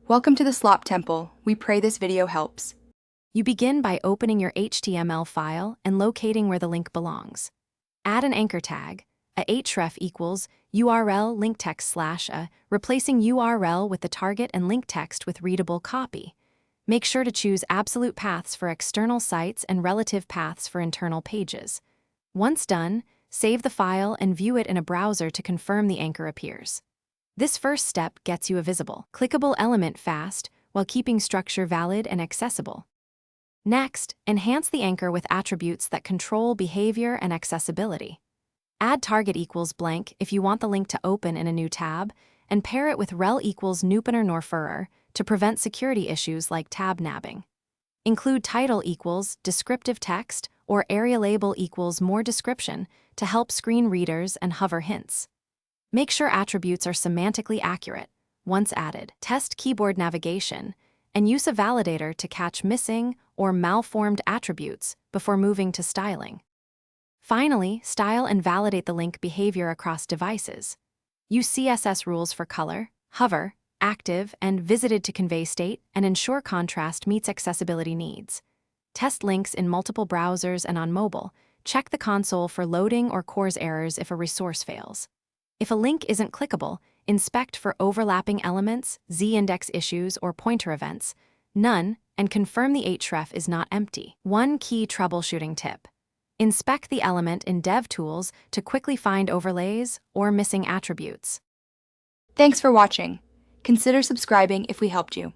Welcome to the Slop Temple. We pray this video helps. You begin by opening your HTML file and locating where the link belongs. Add an anchor tag, a href equals URL link text /a, replacing URL with the target and link text with readable copy. Make sure to choose absolute paths for external sites and relative paths for internal pages. Once done, save the file and view it in a browser to confirm the anchor appears. This first step gets you a visible, clickable element fast while keeping structure valid and accessible. Next, enhance the anchor with attributes that control behavior and accessibility. Add target equals blank if you want the link to open in a new tab, and pair it with rel equals nupener nor furrer to prevent security issues like tab nabbing. Include title equals descriptive text or area label equals more description to help screen readers and hover hints. Make sure attributes are semantically accurate. Once added, test keyboard navigation and use a validator to catch missing or malformed attributes before moving to styling. Finally, style and validate the link behavior across devices. Use CSS rules for color, hover, active, and visited to convey state and ensure contrast meets accessibility needs. Test links in multiple browsers and on mobile. Check the console for loading or CORS errors if a resource fails. If a link isn't clickable, inspect for overlapping elements, z-index issues, or pointer events. None, and confirm the href is not empty. One key troubleshooting tip. Inspect the element in DevTools to quickly find overlays or missing attributes. Thanks for watching. Consider subscribing if we helped you.